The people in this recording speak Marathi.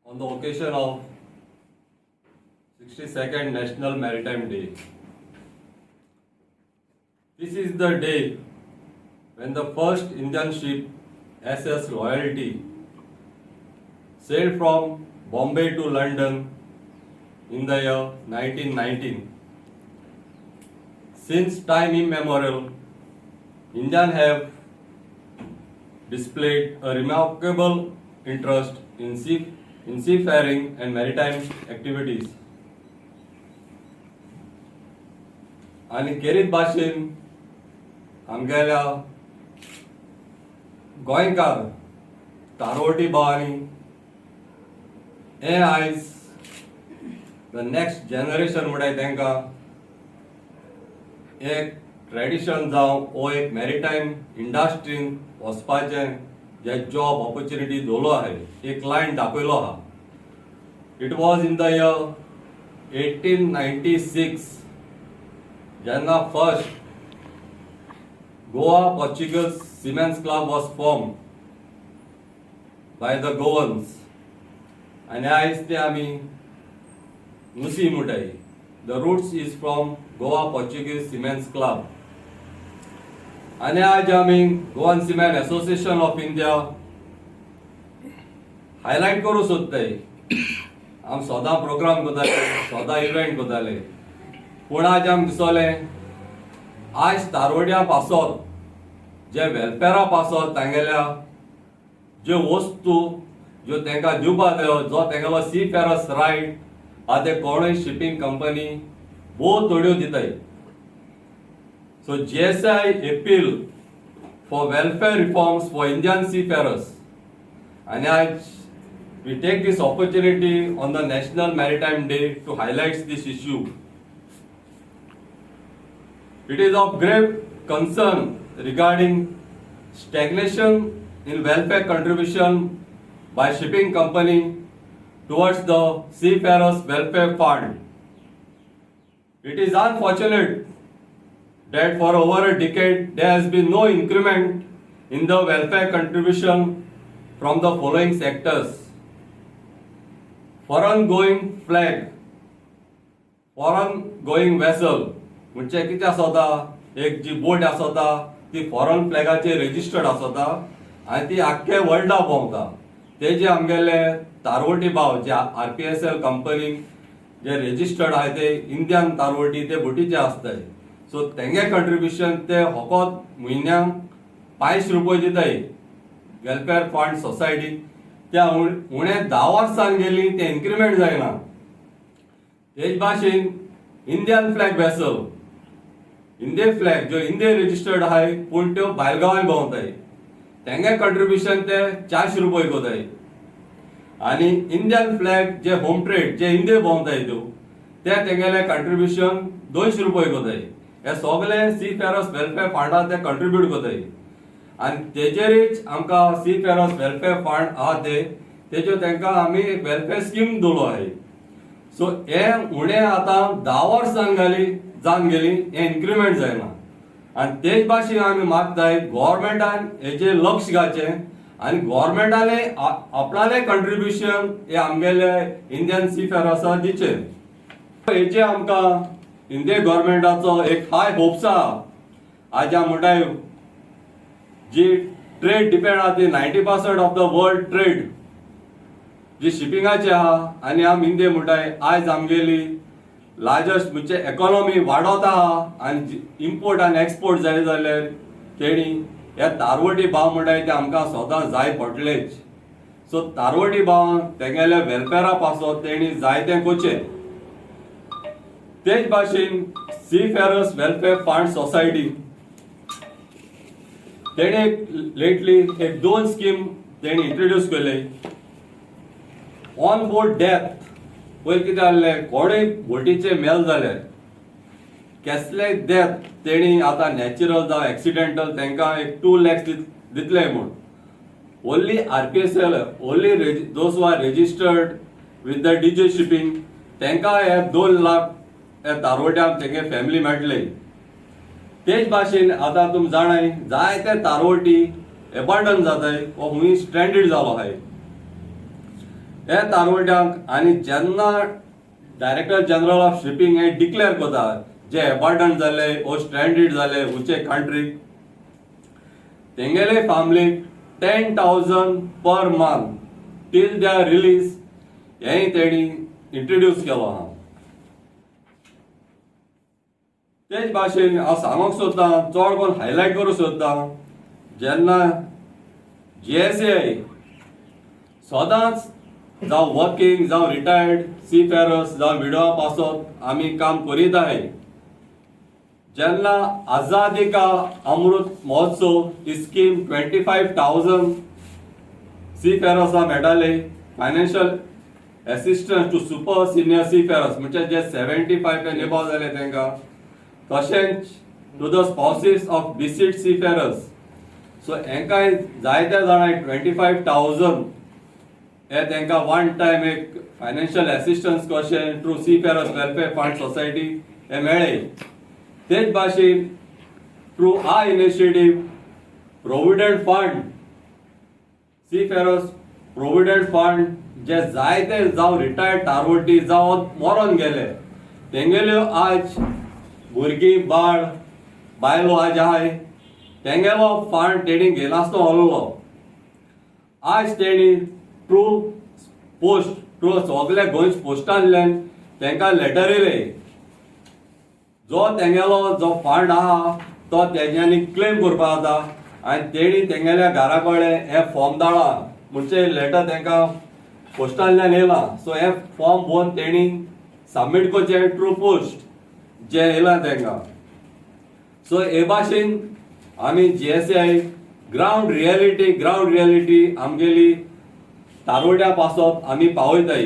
on the occasion of 62nd National Maritime Day. This is the day when the first Indian ship SS Loyalty sailed from Bombay to London in the year 1919. Since time immemorial, Indians have displayed a remarkable interest in seafaring and maritime activities. आणि केरीत भाशेन आमगेल्या गोंयकार तारोटी भावांनी हे आयज द नेक्स्ट जनरेशन म्हणटाय तांकां एक ट्रेडिशन जावं ओ एक मॅरिटायम इंडस्ट्रीन वचपाचें जे जॉब ऑपॉर्च्युनिटी दवरलो आहाय एक लायन दाखयलो आहा. It was in the year 1896 जेन्ना first Goa Portuguese cements club was form by the Goans आनी आयज ते आमी मुसी म्हणटाय. The roots is from Goa Portuguese cements club आनी आज आमी Goan cement association of India highlight करूं सोदताय. आम सदां प्रोग्राम करताले, सदां इव्हेंट करताले, पूण आज आमकां दिसोलें आज तारोड्या पासत जे वेलफेरा पासत तांगेल्या ज्यो वस्तू ज्यो तांकां दिवपा जायो जो तांगेलो सीफेरर्स रायट आहा ते कोणूय शिपींग कंपनी भोव थोड्यो दिताय. So GSI appeal for welfare reforms for Indian seafarers, and we take this opportunity on the National Maritime Day to highlight this issue. It is of grave concern regarding stagnation in welfare contribution by shipping company towards the Seafarers Welfare Fund. It is unfortunate that for over a decade there has been no increment in the welfare contribution from the following sectors: foreign going flag, foreign going vessel म्हणजे कितें आसता, एक जी बोट आसता ती फॉरेन फ्लॅगाचेर रेजिस्टर्ड आसता आनी ती आख्खे वर्ल्डा भोंवता. ते जे आमगेले तारवटी भाव जे RPSL कंपनी जे रेजिस्टर्ड आहाय ते इंडियन तारवटी ते बोटीचे आसताय. सो तेंगे कंट्रिब्युशन ते फकत म्हयन्याक 500 रुपये दिताय वेलफेअर फंड सोसायटी. त्या उणे 10 वर्सां गेली ते इन्क्रिमेंट जायना. तेच भाशेन Indian flag vessel, Indian flag ज्यो इंडियन रेजिस्टर्ड आहाय पूण त्यो भायरगांवांनी भोंवताय, तेंगे कंट्रिब्युशन ते 400 रुपये कोताय. आनी इंडियन फ्लॅग जे होम ट्रेड जे इंडिये भोंवताय त्यो ते तेंगेले कंट्रिब्युशन 200 रुपये कोताय. हे सगळे सीफेरर्स वेलफेअर फंडाक ते कंट्रिब्यूट कोताय. आनी तेजेरच आमकां सीफेरर्स वेलफेअर फंड आहा तेज्यो तांकां आमी वेलफेअर स्कीम दवरलो आहाय. सो हे उणे आतां 10 वर्सां जावन गेली हे इन्क्रिमेंट जायना. आनी तेच भाशेन आमी मागताय गव्हर्मेंटान हेजेर लक्ष घालचें आनी गव्हर्मेंटाले आपणाले कंट्रिब्युशन हे आमगेले इंडियन सीफेरर्साक दिचें. हेचे आमकां इंडियन गव्हर्मेंटाचो एक हाय होप्स आहा. आज म्हणटाय जी ट्रेड डिपेंड आहा ती 90% ऑफ द वर्ल्ड ट्रेड जी शिपिंगाची आहा. आनी आमी इंडिया म्हणटाय आज आमगेली लार्जस्ट म्हणजे इकॉनॉमी वाडत आहा आनी इम्पोर्ट आनी एक्सपोर्ट जाय जाल्यार तेणी हे तारवटी भाव म्हणटाय ते आमकां सदां जाय पडटलेच. सो तारवटी भावांक तेंगेल्या वेलफेअरा पासत तेणी जाय तें करचें. तेच भाशेन सीफेरर्स वेलफेअर फंड सोसायटी तेणे लेटली एक 2 स्कीम तेणी इंट्रोड्यूस केले. ऑन बोर्ड डेथ पयलीं कितें जाल्लें कोणूय बोटीचे मेल जाल्यार कसलेय डेथ तेणी आतां नॅचरल जावं एक्सिडेंटल तांकां एक 2 lakhs दितले म्हूण. Only RPSL only those who are registered with the DJ shipping तांकां हे 2 लाख तारवट्याक तेंगे फॅमिली मेळटले. तेच भाशेन आतां तुमी जाणाय जायते तारवटी एबंडन जाताय वा खूंय स्ट्रँडेड जालो आहाय. हे तारवड्यांक आनी जेन्ना डायरेक्टर जनरल ऑफ शिपिंग हे डिक्लेअर करता जे अबंडंट जाले ओ स्ट्रँडेड जाले उचे कंट्रीक तेंगेले फॅमिलीक 10,000 per month till they release हेय तेणी इंट्रोड्यूस केलो आहा. तेच भाशेन हांव सांगूंक सोदतां चड कोण हायलायट करूंक सोदतां जेन्ना GSAI सदांच जावं वर्किंग जावं रिटायर्ड सीफेरर्स जावं विडोवाक पासत आमी काम करीत आहाय. जेन्ना आझादी का अमृत महोत्सव ही स्कीम 25,000 सीफेरर्सां मेळटाले financial assistance to super senior seafarers म्हणजे जे 75 एंड एबव जाले तांकां तशेंच to the spouses of deceased seafarers. So हेंकाय जायत्या जाणांक 25,000 हे तांकां वन टायम एक फायनान्शियल असिस्टन्स कशें through seafarers welfare fund society हे मेळ्ळे. तेच भाशेन through a initiative provident fund seafarers provident fund जे जायते जावं रिटायर्ड तारवटी जावं मरोन गेले तेंगेल्यो आज भुरगीं बाळ बायलो आज आहाय तेंगेलो फंड तेणी घेनासतो व्हरलो. आज तेणी थ्रू पोस्ट थ्रू सगळे गोंयच पोस्टांतल्यान तांकां लेटर येयले जो तेंगेलो जो फंड आहा तो तेज्यांनी क्लेम करपा जाता आनी तेणी तेंगेल्या घरा कडेन हे फॉर्म धाडला म्हणजे लेटर तांकां पोस्टांतल्यान येयला. सो हे फॉर्म भरून तेणी सबमीट करचे थ्रू पोस्ट जे येयला तांकां. सो हे भाशेन आमी GSAI ग्राउंड रियलिटी आमगेली तारवड्या पासत आमी पावयताय.